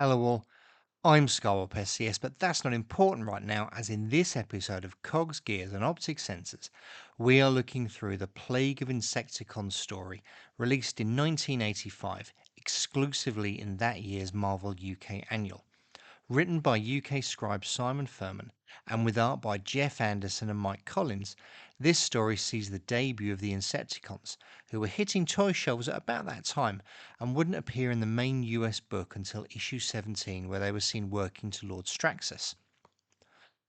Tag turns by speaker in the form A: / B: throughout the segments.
A: Hello all, I'm Skywalker SCS, but that's not important right now, as in this episode of Cogs, Gears and Optic Sensors, we are looking through the Plague of Insecticons story, released in 1985, exclusively in that year's Marvel UK Annual. Written by UK scribe Simon Furman and with art by Jeff Anderson and Mike Collins, this story sees the debut of the Insecticons, who were hitting toy shelves at about that time and wouldn't appear in the main US book until issue 17, where they were seen working to Lord Straxus.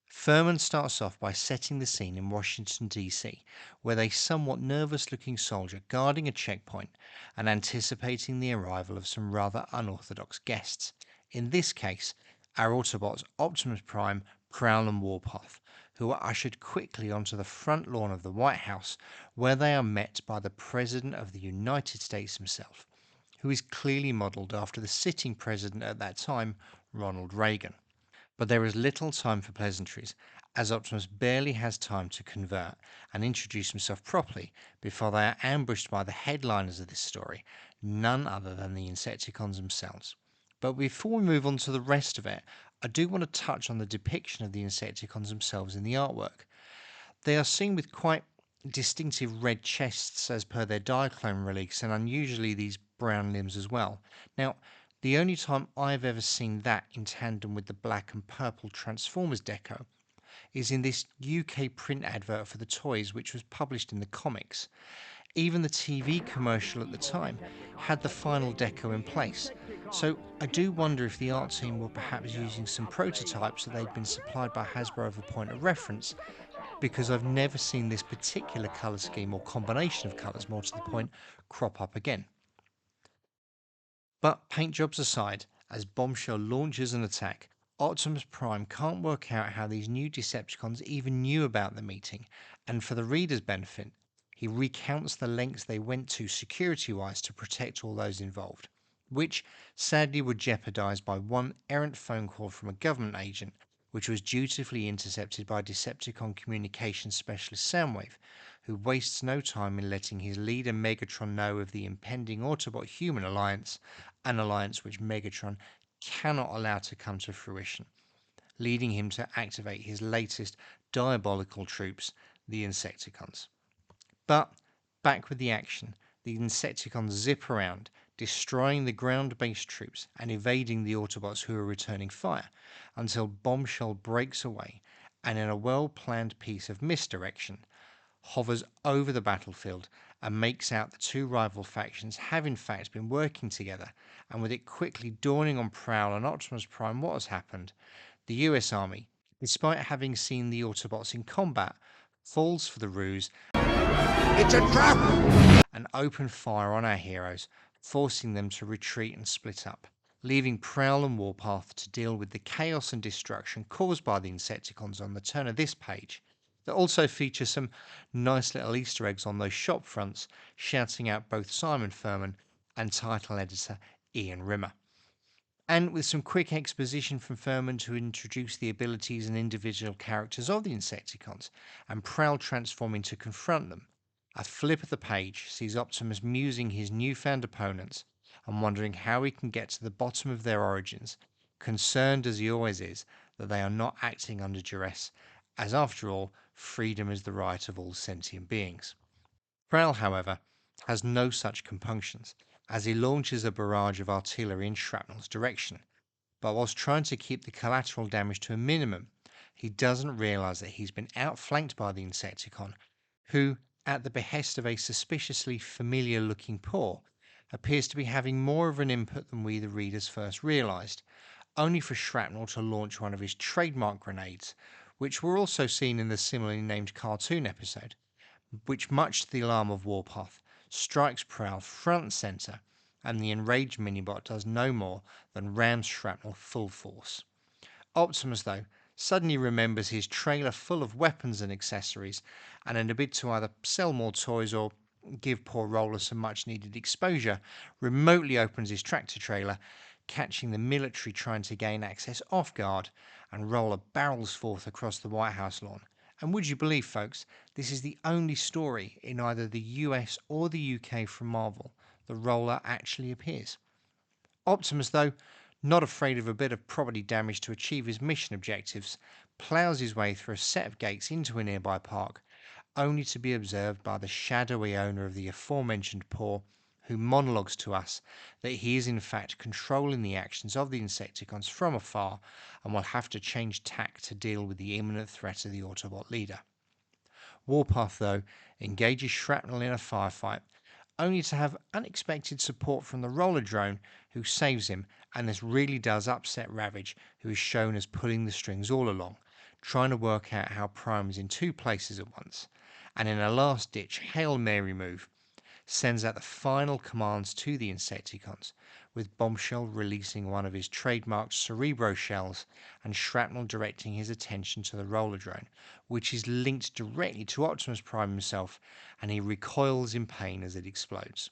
A: Furman starts off by setting the scene in Washington, D.C., with a somewhat nervous looking soldier guarding a checkpoint and anticipating the arrival of some rather unorthodox guests. In this case, our Autobots Optimus Prime, Prowl and Warpath, who are ushered quickly onto the front lawn of the White House, where they are met by the President of the United States himself, who is clearly modelled after the sitting president at that time, Ronald Reagan. But there is little time for pleasantries, as Optimus barely has time to convert and introduce himself properly before they are ambushed by the headliners of this story, none other than the Insecticons themselves. But before we move on to the rest of it, I do want to touch on the depiction of the Insecticons themselves in the artwork. They are seen with quite distinctive red chests as per their Diaclone release, and unusually these brown limbs as well. Now, the only time I've ever seen that in tandem with the black and purple Transformers deco is in this UK print advert for the toys, which was published in the comics. Even the TV commercial at the time had the final deco in place. So I do wonder if the art team were perhaps using some prototypes that they'd been supplied by Hasbro as a point of reference, because I've never seen this particular colour scheme or combination of colours, more to the point, crop up again. But paint jobs aside, as Bombshell launches an attack, Optimus Prime can't work out how these new Decepticons even knew about the meeting, and for the reader's benefit, he recounts the lengths they went to security-wise to protect all those involved, which sadly were jeopardised by one errant phone call from a government agent, which was dutifully intercepted by Decepticon communications specialist Soundwave, who wastes no time in letting his leader Megatron know of the impending Autobot-human alliance, an alliance which Megatron cannot allow to come to fruition, leading him to activate his latest diabolical troops, the Insecticons. But back with the action, the Insecticons zip around, destroying the ground-based troops and evading the Autobots who are returning fire, until Bombshell breaks away and, in a well-planned piece of misdirection, hovers over the battlefield and makes out the two rival factions have in fact been working together, and with it quickly dawning on Prowl and Optimus Prime what has happened, the US Army, despite having seen the Autobots in combat, falls for the ruse. It's a trap! And open fire on our heroes, forcing them to retreat and split up, leaving Prowl and Warpath to deal with the chaos and destruction caused by the Insecticons on the turn of this page, that also features some nice little Easter eggs on those shop fronts, shouting out both Simon Furman and title editor Ian Rimmer. And with some quick exposition from Furman to introduce the abilities and individual characters of the Insecticons, and Prowl transforming to confront them, a flip of the page sees Optimus musing his newfound opponents and wondering how he can get to the bottom of their origins, concerned as he always is that they are not acting under duress, as after all, freedom is the right of all sentient beings. Prowl, however, has no such compunctions, as he launches a barrage of artillery in Shrapnel's direction, but whilst trying to keep the collateral damage to a minimum, he doesn't realise that he's been outflanked by the Insecticon, who, at the behest of a suspiciously familiar-looking paw, appears to be having more of an input than we the readers first realised, only for Shrapnel to launch one of his trademark grenades, which were also seen in the similarly named cartoon episode, which, much to the alarm of Warpath, strikes Prowl front and centre, and the enraged Minibot does no more than ram Shrapnel full force. Optimus, though, suddenly remembers his trailer full of weapons and accessories, and in a bid to either sell more toys or give poor Roller some much needed exposure, remotely opens his tractor trailer, catching the military trying to gain access off guard, and Roller barrels forth across the White House lawn. And would you believe, folks, this is the only story in either the US or the UK from Marvel that Roller actually appears. Optimus, though, Not afraid of a bit of property damage to achieve his mission objectives, ploughs his way through a set of gates into a nearby park, only to be observed by the shadowy owner of the aforementioned paw, who monologues to us that he is in fact controlling the actions of the Insecticons from afar and will have to change tack to deal with the imminent threat of the Autobot leader. Warpath, though, engages Shrapnel in a firefight, only to have unexpected support from the roller drone, who saves him, and this really does upset Ravage, who is shown as pulling the strings all along, trying to work out how Prime is in two places at once, and in a last-ditch Hail Mary move, sends out the final commands to the Insecticons, with Bombshell releasing one of his trademarked Cerebro shells and Shrapnel directing his attention to the roller drone, which is linked directly to Optimus Prime himself, and he recoils in pain as it explodes.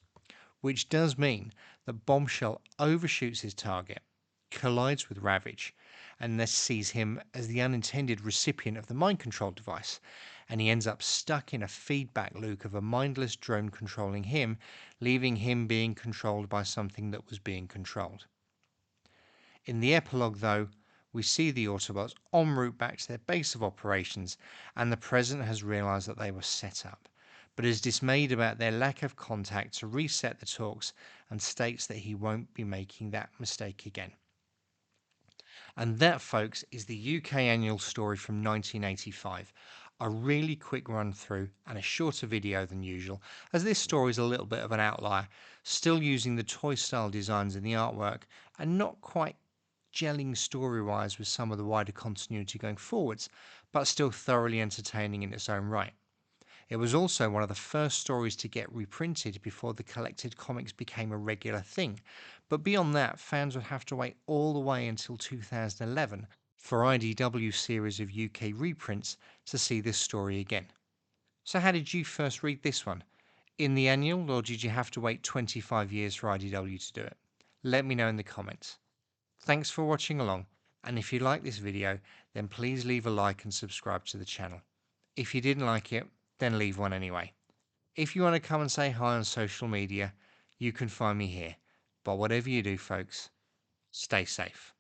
A: Which does mean that Bombshell overshoots his target, collides with Ravage, and thus sees him as the unintended recipient of the mind control device, and he ends up stuck in a feedback loop of a mindless drone controlling him, leaving him being controlled by something that was being controlled. In the epilogue, though, we see the Autobots en route back to their base of operations, and the President has realised that they were set up, but is dismayed about their lack of contact to reset the talks and states that he won't be making that mistake again. And that, folks, is the UK annual story from 1985. A really quick run through and a shorter video than usual, as this story is a little bit of an outlier, still using the toy style designs in the artwork and not quite gelling story-wise with some of the wider continuity going forwards, but still thoroughly entertaining in its own right. It was also one of the first stories to get reprinted before the collected comics became a regular thing, but beyond that, fans would have to wait all the way until 2011 for IDW series of UK reprints to see this story again. So how did you first read this one? In the annual, or did you have to wait 25 years for IDW to do it? Let me know in the comments. Thanks for watching along, and if you like this video, then please leave a like and subscribe to the channel. If you didn't like it, then leave one anyway. If you want to come and say hi on social media, you can find me here. But whatever you do, folks, stay safe.